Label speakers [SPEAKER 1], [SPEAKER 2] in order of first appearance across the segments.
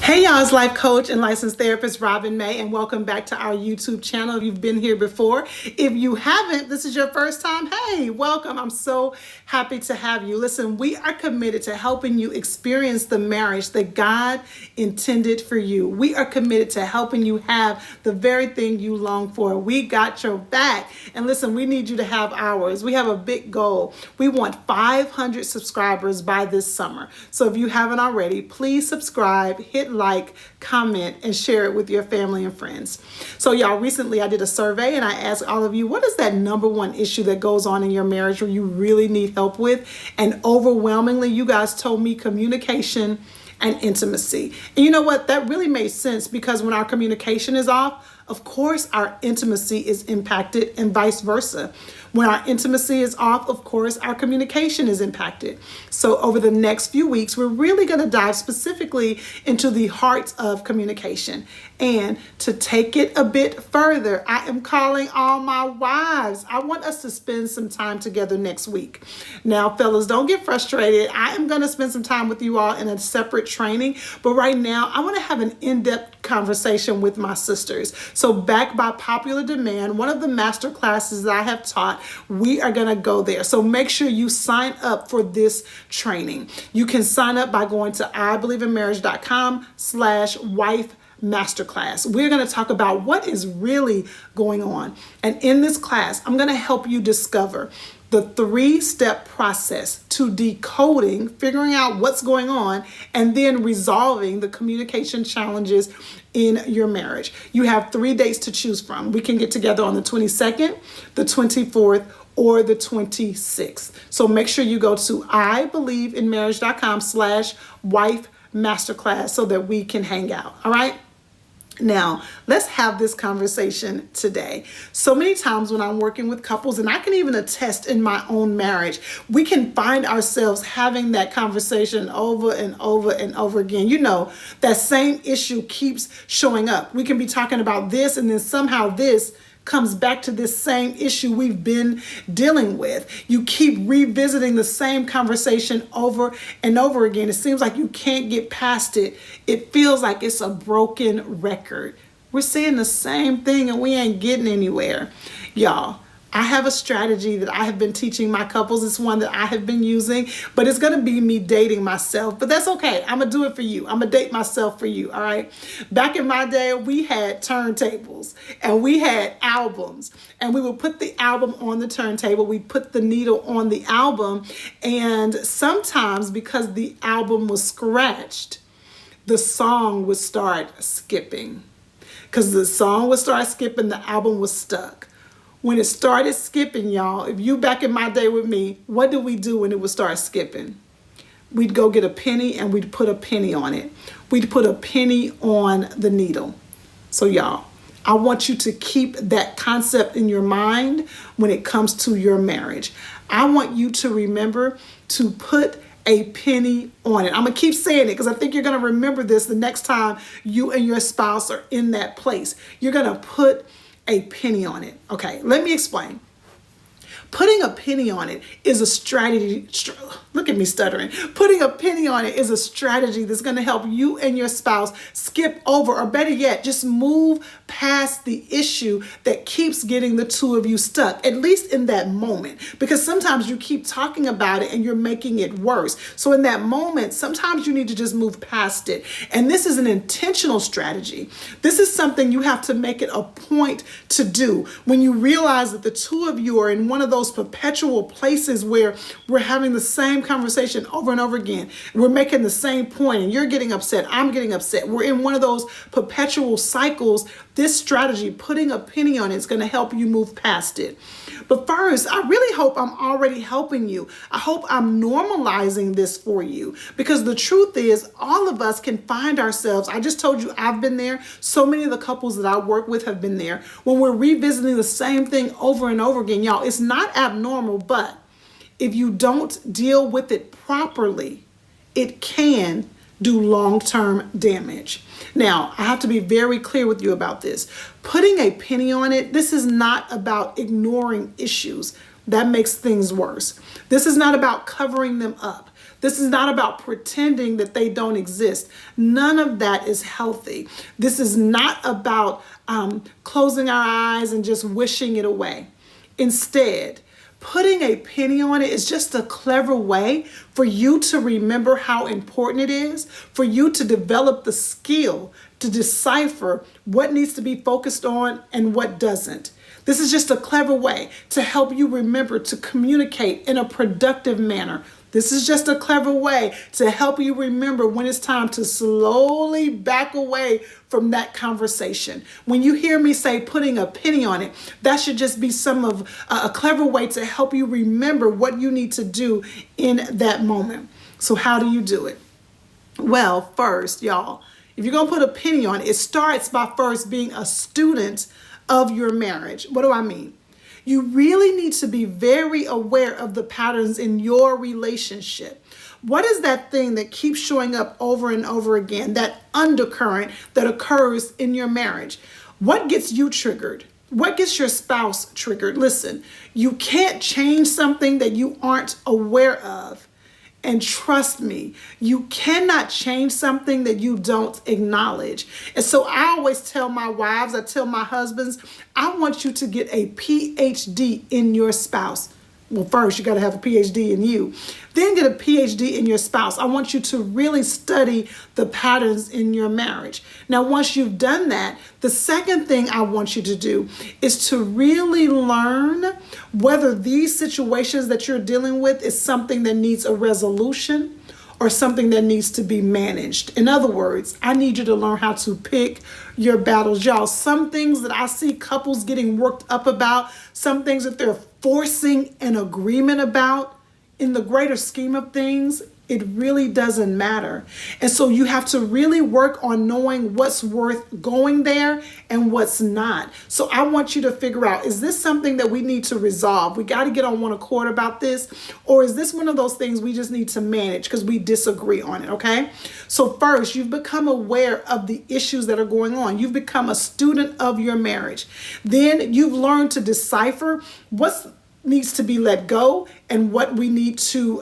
[SPEAKER 1] Hey y'all, it's life coach and licensed therapist Robin May, and welcome back to our YouTube channel. If you've been here before, if you haven't, this is your first time, hey, welcome. I'm so happy to have you. Listen, we are committed to helping you experience the marriage that God intended for you. We are committed to helping you have the very thing you long for. We got your back. And listen, we need you to have ours. We have a big goal. We want 500 subscribers by this summer. So if you haven't already, please subscribe, hit like, comment, and share it with your family and friends. So y'all, recently I did a survey and I asked all of you, what is that number one issue that goes on in your marriage or you really need help with? And overwhelmingly, you guys told me communication and intimacy. And you know what? That really made sense, because when our communication is off, of course, our intimacy is impacted, and vice versa. When our intimacy is off, of course, our communication is impacted. So over the next few weeks, we're really going to dive specifically into the heart of communication. And to take it a bit further, I am calling all my wives. I want us to spend some time together next week. Now, fellas, don't get frustrated. I am going to spend some time with you all in a separate training. But right now, I want to have an in-depth conversation with my sisters. So back by popular demand, one of the master classes that I have taught, we are going to go there. So make sure you sign up for this training. You can sign up by going to IBelieveInMarriage.com/wife masterclass. We're going to talk about what is really going on. And in this class, I'm going to help you discover the 3-step process to decoding, figuring out what's going on, and then resolving the communication challenges in your marriage. You have 3 dates to choose from. We can get together on the 22nd, the 24th, or the 26th. So make sure you go to IBelieveInMarriage.com/wife masterclass so that we can hang out. All right. Now, let's have this conversation today. So many times when I'm working with couples, and I can even attest in my own marriage, we can find ourselves having that conversation over and over and over again. You know, that same issue keeps showing up. We can be talking about this, and then somehow this comes back to this same issue we've been dealing with. You keep revisiting the same conversation over and over again. It seems like you can't get past it. It feels like it's a broken record. We're saying the same thing and we ain't getting anywhere. Y'all, I have a strategy that I have been teaching my couples. It's one that I have been using, but it's going to be me dating myself. But that's okay. I'm going to do it for you. I'm going to date myself for you. All right. Back in my day, we had turntables and we had albums, and we would put the album on the turntable. We put the needle on the album. And sometimes, because the album was scratched, the song would start skipping. Because the song would start skipping, the album was stuck. When it started skipping, y'all, if you back in my day with me, what did we do when it would start skipping? We'd go get a penny and we'd put a penny on it. We'd put a penny on the needle. So y'all, I want you to keep that concept in your mind when it comes to your marriage. I want you to remember to put a penny on it. I'm going to keep saying it because I think you're going to remember this the next time you and your spouse are in that place. You're going to put a penny on it. Okay, let me explain. Putting a penny on it is a strategy. Look at me stuttering. Putting a penny on it is a strategy that's going to help you and your spouse skip over, or better yet, just move past the issue that keeps getting the two of you stuck, at least in that moment. Because sometimes you keep talking about it and you're making it worse. So in that moment, sometimes you need to just move past it. And this is an intentional strategy. This is something you have to make it a point to do when you realize that the two of you are in one of those perpetual places where we're having the same conversation over and over again. We're making the same point and you're getting upset, I'm getting upset. We're in one of those perpetual cycles. This strategy, putting a penny on it, is going to help you move past it. But first, I really hope I'm already helping you. I hope I'm normalizing this for you, because the truth is all of us can find ourselves. I just told you I've been there. So many of the couples that I work with have been there. When we're revisiting the same thing over and over again, y'all, it's not abnormal, but if you don't deal with it properly, it can do long-term damage. Now, I have to be very clear with you about this. Putting a penny on it, this is not about ignoring issues. That makes things worse. This is not about covering them up. This is not about pretending that they don't exist. None of that is healthy. This is not about closing our eyes and just wishing it away. Instead, putting a penny on it is just a clever way for you to remember how important it is, for you to develop the skill to decipher what needs to be focused on and what doesn't. This is just a clever way to help you remember to communicate in a productive manner. This is just a clever way to help you remember when it's time to slowly back away from that conversation. When you hear me say putting a penny on it, that should just be a clever way to help you remember what you need to do in that moment. So how do you do it? Well, first, y'all, if you're going to put a penny on it, it starts by first being a student of your marriage. What do I mean? You really need to be very aware of the patterns in your relationship. What is that thing that keeps showing up over and over again, that undercurrent that occurs in your marriage? What gets you triggered? What gets your spouse triggered? Listen, you can't change something that you aren't aware of. And trust me, you cannot change something that you don't acknowledge. And so I always tell my wives, I tell my husbands, I want you to get a PhD in your spouse. Well, first, you got to have a PhD in you. Then get a PhD in your spouse. I want you to really study the patterns in your marriage. Now, once you've done that, the second thing I want you to do is to really learn whether these situations that you're dealing with is something that needs a resolution or something that needs to be managed. In other words, I need you to learn how to pick your battles. Y'all, some things that I see couples getting worked up about, some things that they're forcing an agreement about, in the greater scheme of things, it really doesn't matter. And so you have to really work on knowing what's worth going there and what's not. So I want you to figure out, is this something that we need to resolve? We got to get on one accord about this. Or is this one of those things we just need to manage because we disagree on it, okay? So first, you've become aware of the issues that are going on. You've become a student of your marriage. Then you've learned to decipher what needs to be let go and what we need to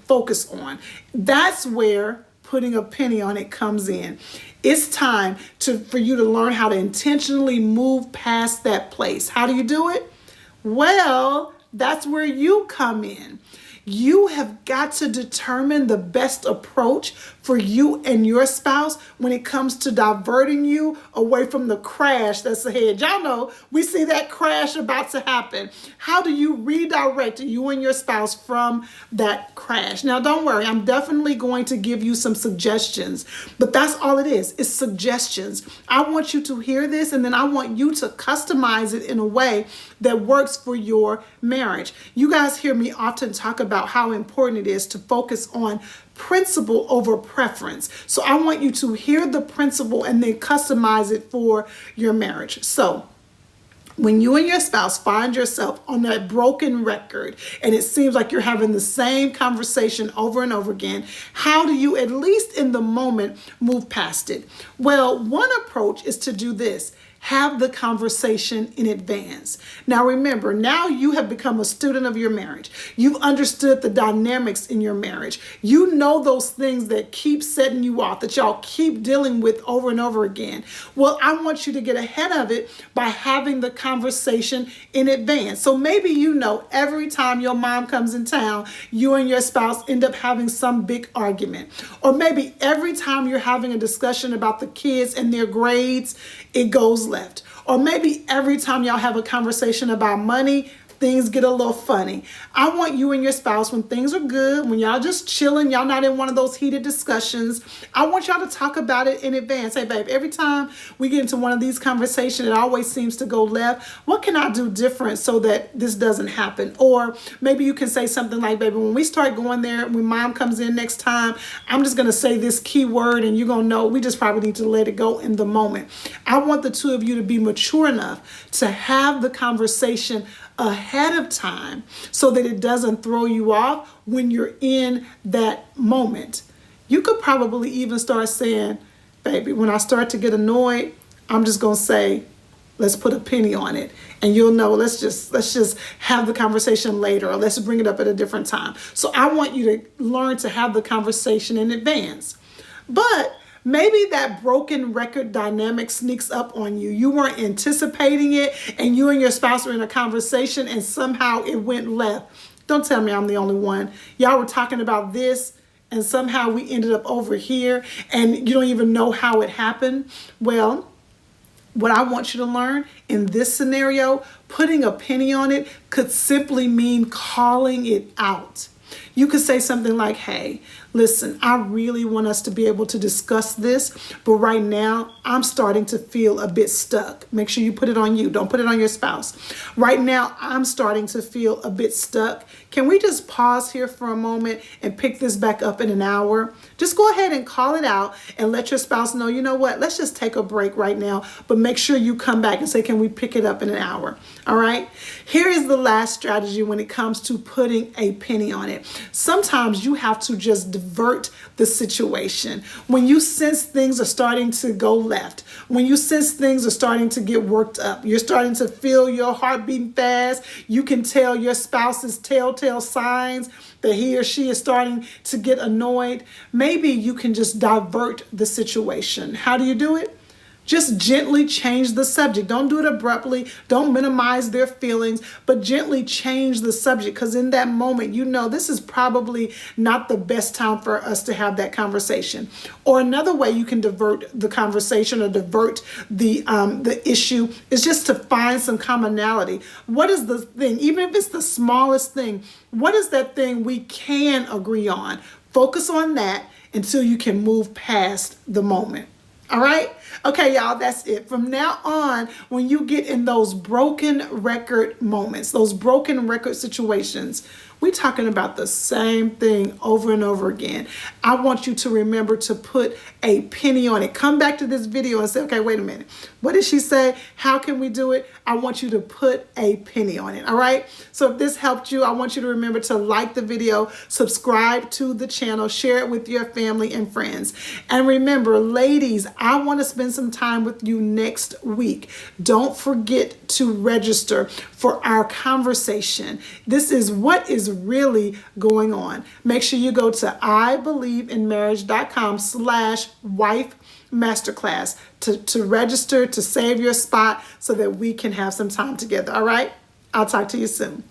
[SPEAKER 1] focus on. That's where putting a penny on it comes in. It's time for you to learn how to intentionally move past that place. How do you do it? Well, that's where you come in. You have got to determine the best approach for you and your spouse when it comes to diverting you away from the crash that's ahead. Y'all know we see that crash about to happen. How do you redirect you and your spouse from that crash? Now, don't worry, I'm definitely going to give you some suggestions, but that's all it is. It's suggestions. I want you to hear this, and then I want you to customize it in a way that works for your marriage. You guys hear me often talk about how important it is to focus on principle over preference. So I want you to hear the principle and then customize it for your marriage. So when you and your spouse find yourself on that broken record and it seems like you're having the same conversation over and over again, how do you, at least in the moment, move past it? Well, one approach is to do this. Have the conversation in advance. Now remember, now you have become a student of your marriage. You've understood the dynamics in your marriage. You know those things that keep setting you off, that y'all keep dealing with over and over again. Well, I want you to get ahead of it by having the conversation in advance. So maybe you know every time your mom comes in town, you and your spouse end up having some big argument. Or maybe every time you're having a discussion about the kids and their grades, it goes left. Or maybe every time y'all have a conversation about money, things get a little funny. I want you and your spouse, when things are good, when y'all just chilling, y'all not in one of those heated discussions, I want y'all to talk about it in advance. Hey, babe, every time we get into one of these conversations, it always seems to go left. What can I do different so that this doesn't happen? Or maybe you can say something like, baby, when we start going there, when mom comes in next time, I'm just going to say this key word and you're going to know we just probably need to let it go in the moment. I want the two of you to be mature enough to have the conversation ahead of time so that it doesn't throw you off when you're in that moment. You could probably even start saying, baby, when I start to get annoyed, I'm just going to say, Let's put a penny on it, and you'll know. Let's just have the conversation later, or let's bring it up at a different time. So I want you to learn to have the conversation in advance. But maybe that broken record dynamic sneaks up on you. You weren't anticipating it, and you and your spouse were in a conversation, and somehow it went left. Don't tell me I'm the only one. Y'all were talking about this, and somehow we ended up over here, and you don't even know how it happened. Well, what I want you to learn in this scenario, putting a penny on it could simply mean calling it out. You could say something like, hey, listen, I really want us to be able to discuss this, but right now I'm starting to feel a bit stuck. Make sure you put it on you. Don't put it on your spouse. Right now I'm starting to feel a bit stuck. Can we just pause here for a moment and pick this back up in an hour? Just go ahead and call it out and let your spouse know, you know what, let's just take a break right now, but make sure you come back and say, can we pick it up in an hour? All right. Here is the last strategy when it comes to putting a penny on it. Sometimes you have to just divert the situation. When you sense things are starting to go left, when you sense things are starting to get worked up, you're starting to feel your heart beating fast, you can tell your spouse's telltale signs that he or she is starting to get annoyed. Maybe you can just divert the situation. How do you do it? Just gently change the subject. Don't do it abruptly. Don't minimize their feelings, but gently change the subject, because in that moment, you know this is probably not the best time for us to have that conversation. Or another way you can divert the conversation or divert the issue is just to find some commonality. What is the thing, even if it's the smallest thing, what is that thing we can agree on? Focus on that until you can move past the moment. All right. Okay, y'all, that's it. From now on, when you get in those broken record moments, those broken record situations, we're talking about the same thing over and over again. I want you to remember to put a penny on it. Come back to this video and say, okay, wait a minute. What did she say? How can we do it? I want you to put a penny on it. All right. So if this helped you, I want you to remember to like the video, subscribe to the channel, share it with your family and friends. And remember, ladies, I want to spend some time with you next week. Don't forget to register for our conversation. This is what is really going on. Make sure you go to ibelieveinmarriage.com/wife masterclass to register, to save your spot so that we can have some time together. All right. I'll talk to you soon.